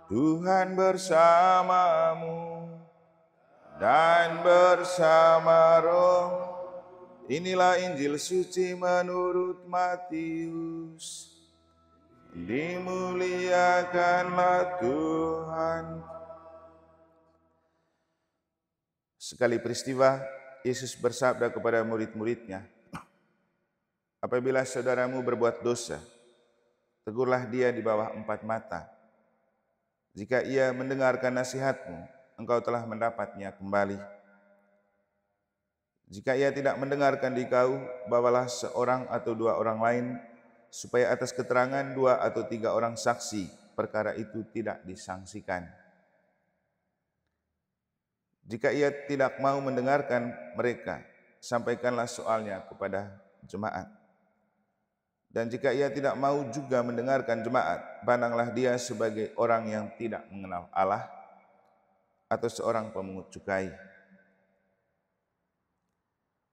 Tuhan bersamamu dan bersama roh. Inilah Injil suci menurut Matius. Dimuliakanlah Tuhan. Sekali peristiwa, Yesus bersabda kepada murid-muridnya, apabila saudaramu berbuat dosa, tegurlah dia di bawah 4 mata. Jika ia mendengarkan nasihatmu, engkau telah mendapatnya kembali. Jika ia tidak mendengarkan dikau, bawalah seorang atau 2 orang lain, supaya atas keterangan 2 atau 3 orang saksi, perkara itu tidak disangsikan. Jika ia tidak mau mendengarkan mereka, sampaikanlah soalnya kepada jemaat. Dan jika ia tidak mau juga mendengarkan jemaat, pandanglah dia sebagai orang yang tidak mengenal Allah atau seorang pemungut cukai.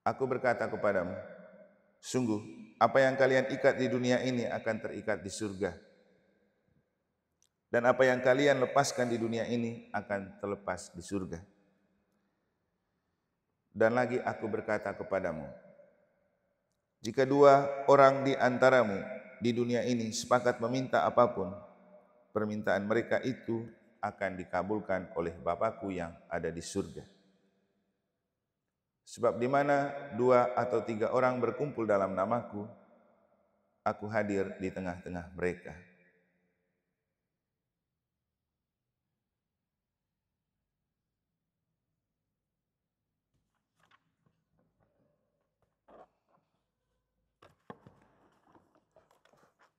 Aku berkata kepadamu, sungguh apa yang kalian ikat di dunia ini akan terikat di surga. Dan apa yang kalian lepaskan di dunia ini akan terlepas di surga. Dan lagi aku berkata kepadamu, jika 2 orang di antaramu di dunia ini sepakat meminta apapun, permintaan mereka itu akan dikabulkan oleh Bapa-Ku yang ada di surga. Sebab di mana 2 atau 3 orang berkumpul dalam nama-Ku, Aku hadir di tengah-tengah mereka.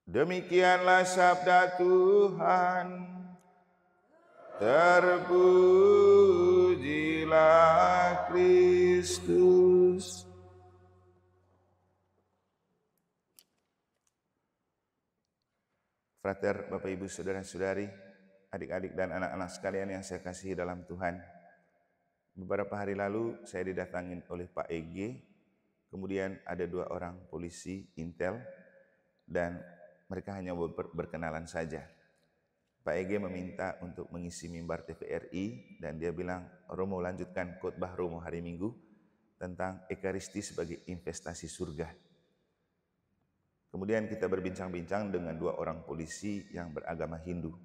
Demikianlah sabda Tuhan. Terpujilah Kristus. Frater, Bapak Ibu, Saudara-saudari, adik-adik dan anak-anak sekalian yang saya kasihi dalam Tuhan. Beberapa hari lalu saya didatangin oleh Pak EG, kemudian ada 2 orang polisi Intel, dan mereka hanya berkenalan saja. Pak EG meminta untuk mengisi mimbar TVRI dan dia bilang, Romo lanjutkan khotbah Romo hari Minggu tentang Ekaristi sebagai investasi surga. Kemudian kita berbincang-bincang dengan 2 orang polisi yang beragama Hindu.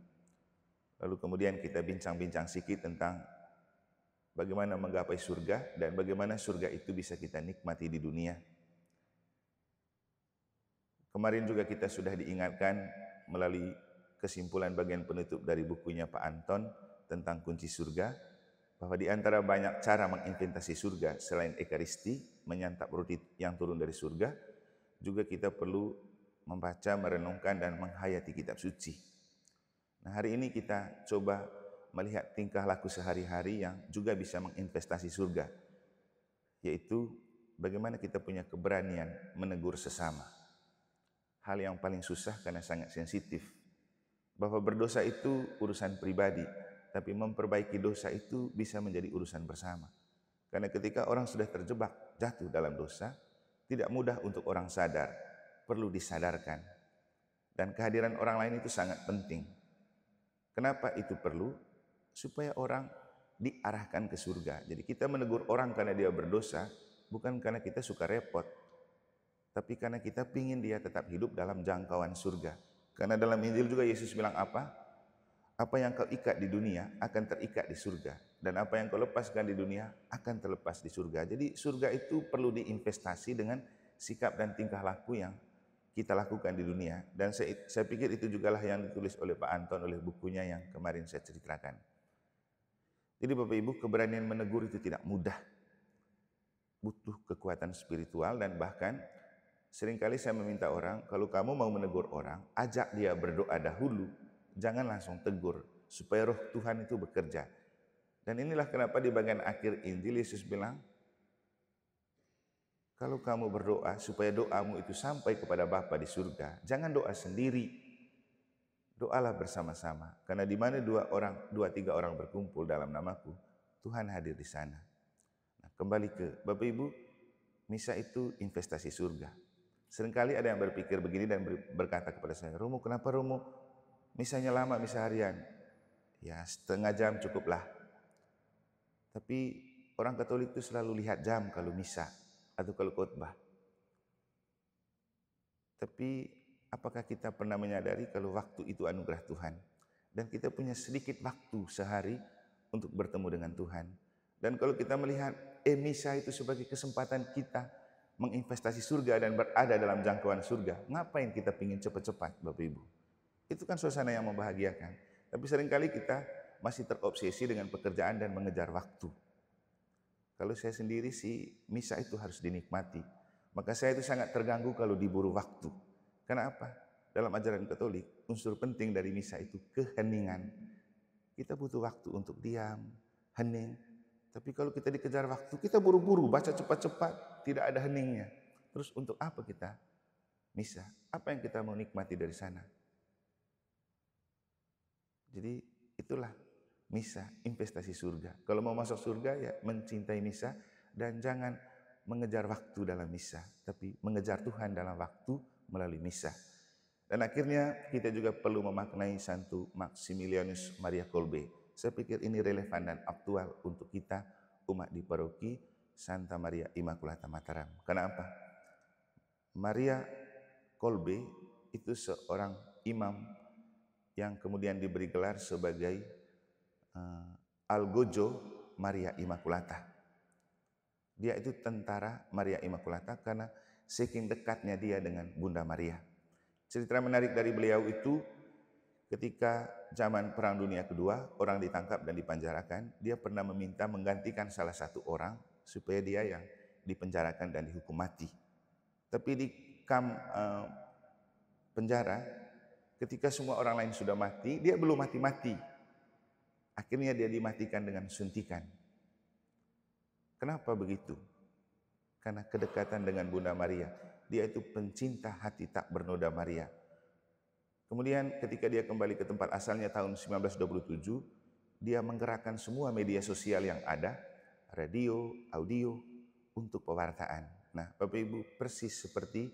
Lalu kemudian kita bincang-bincang sedikit tentang bagaimana menggapai surga dan bagaimana surga itu bisa kita nikmati di dunia. Kemarin juga kita sudah diingatkan melalui kesimpulan bagian penutup dari bukunya Pak Anton tentang kunci surga, bahwa di antara banyak cara menginvestasi surga selain Ekaristi, menyantap roti yang turun dari surga, juga kita perlu membaca, merenungkan, dan menghayati kitab suci. Nah, hari ini kita coba melihat tingkah laku sehari-hari yang juga bisa menginvestasi surga, yaitu bagaimana kita punya keberanian menegur sesama. Hal yang paling susah karena sangat sensitif. Bahwa berdosa itu urusan pribadi, tapi memperbaiki dosa itu bisa menjadi urusan bersama. Karena ketika orang sudah terjebak, jatuh dalam dosa, tidak mudah untuk orang sadar, perlu disadarkan. Dan kehadiran orang lain itu sangat penting. Kenapa itu perlu? Supaya orang diarahkan ke surga. Jadi kita menegur orang karena dia berdosa, bukan karena kita suka repot, tapi karena kita ingin dia tetap hidup dalam jangkauan surga. Karena dalam Injil juga Yesus bilang apa? Apa yang kau ikat di dunia akan terikat di surga. Dan apa yang kau lepaskan di dunia akan terlepas di surga. Jadi surga itu perlu diinvestasi dengan sikap dan tingkah laku yang kita lakukan di dunia. Dan saya pikir itu jugalah yang ditulis oleh Pak Anton oleh bukunya yang kemarin saya ceritakan. Jadi Bapak Ibu, keberanian menegur itu tidak mudah. Butuh kekuatan spiritual dan bahkan seringkali saya meminta orang, kalau kamu mau menegur orang, ajak dia berdoa dahulu, jangan langsung tegur, supaya roh Tuhan itu bekerja. Dan inilah kenapa di bagian akhir Injil Yesus bilang, kalau kamu berdoa supaya doamu itu sampai kepada Bapa di surga, jangan doa sendiri, doalah bersama-sama. Karena di mana 2-3 orang berkumpul dalam namaku, Tuhan hadir di sana. Nah, kembali ke Bapak Ibu, misa itu investasi surga. Seringkali ada yang berpikir begini dan berkata kepada saya, Romo, kenapa Romo misanya lama, misa harian? Ya, setengah jam cukuplah. Tapi orang Katolik itu selalu lihat jam kalau misa atau kalau khotbah. Tapi apakah kita pernah menyadari kalau waktu itu anugerah Tuhan? Dan kita punya sedikit waktu sehari untuk bertemu dengan Tuhan. Dan kalau kita melihat misa itu sebagai kesempatan kita menginvestasi surga dan berada dalam jangkauan surga, ngapain kita pingin cepat-cepat, Bapak Ibu? Itu kan suasana yang membahagiakan. Tapi seringkali kita masih terobsesi dengan pekerjaan dan mengejar waktu. Kalau saya sendiri sih, misa itu harus dinikmati. Maka saya itu sangat terganggu kalau diburu waktu. Karena apa? Dalam ajaran Katolik, unsur penting dari misa itu keheningan. Kita butuh waktu untuk diam, hening. Tapi kalau kita dikejar waktu, kita buru-buru, baca cepat-cepat, tidak ada heningnya. Terus untuk apa kita misa? Apa yang kita mau nikmati dari sana? Jadi itulah misa, investasi surga. Kalau mau masuk surga ya mencintai misa dan jangan mengejar waktu dalam misa, tapi mengejar Tuhan dalam waktu melalui misa. Dan akhirnya kita juga perlu memaknai Santo Maximilianus Maria Kolbe. Saya pikir ini relevan dan aktual untuk kita umat di paroki Santa Maria Immaculata Mataram. Karena apa? Maria Kolbe itu seorang imam yang kemudian diberi gelar sebagai Algojo Maria Immaculata. Dia itu tentara Maria Immaculata karena saking dekatnya dia dengan Bunda Maria. Cerita menarik dari beliau itu ketika zaman Perang Dunia Kedua, orang ditangkap dan dipenjarakan, dia pernah meminta menggantikan salah satu orang supaya dia yang dipenjarakan dan dihukum mati. Tapi di kamp penjara, ketika semua orang lain sudah mati, dia belum mati-mati. Akhirnya dia dimatikan dengan suntikan. Kenapa begitu? Karena kedekatan dengan Bunda Maria. Dia itu pencinta hati tak bernoda Maria. Kemudian ketika dia kembali ke tempat asalnya tahun 1927, dia menggerakkan semua media sosial yang ada, radio, audio, untuk pewartaan. Nah, Bapak Ibu, persis seperti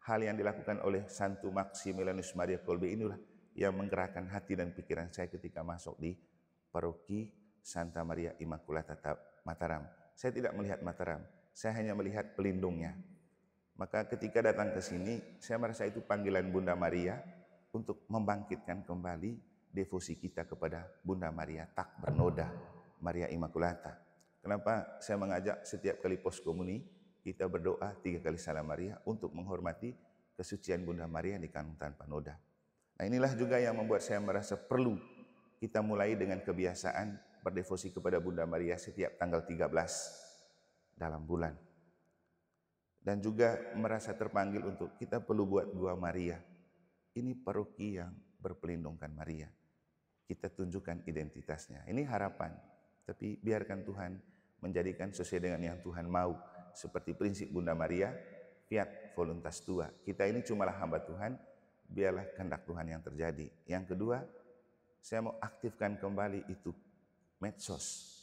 hal yang dilakukan oleh Santo Maximilianus Maria Kolbe inilah yang menggerakkan hati dan pikiran saya ketika masuk di paroki Santa Maria Immaculata Mataram. Saya tidak melihat Mataram, saya hanya melihat pelindungnya. Maka ketika datang ke sini, saya merasa itu panggilan Bunda Maria untuk membangkitkan kembali devosi kita kepada Bunda Maria tak bernoda, Maria Immaculata. Kenapa saya mengajak setiap kali pos komuni kita berdoa 3 kali Salam Maria untuk menghormati kesucian Bunda Maria di kandung tanpa noda. Nah, inilah juga yang membuat saya merasa perlu kita mulai dengan kebiasaan berdevosi kepada Bunda Maria setiap tanggal 13 dalam bulan. Dan juga merasa terpanggil untuk kita perlu buat Gua Maria. Ini paroki yang berpelindungkan Maria. Kita tunjukkan identitasnya. Ini harapan. Tapi biarkan Tuhan menjadikan sesuai dengan yang Tuhan mau. Seperti prinsip Bunda Maria, fiat voluntas tua. Kita ini cumalah hamba Tuhan, biarlah kehendak Tuhan yang terjadi. Yang kedua, saya mau aktifkan kembali itu medsos.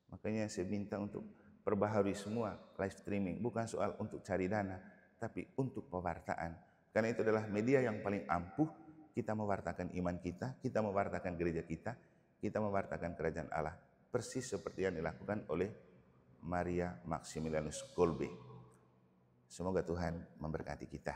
Makanya saya minta untuk perbaharui semua live streaming. Bukan soal untuk cari dana, tapi untuk pewartaan. Karena itu adalah media yang paling ampuh kita mewartakan iman kita mewartakan gereja kita mewartakan kerajaan Allah. Persis seperti yang dilakukan oleh Maria Maximilianus Kolbe. Semoga Tuhan memberkati kita.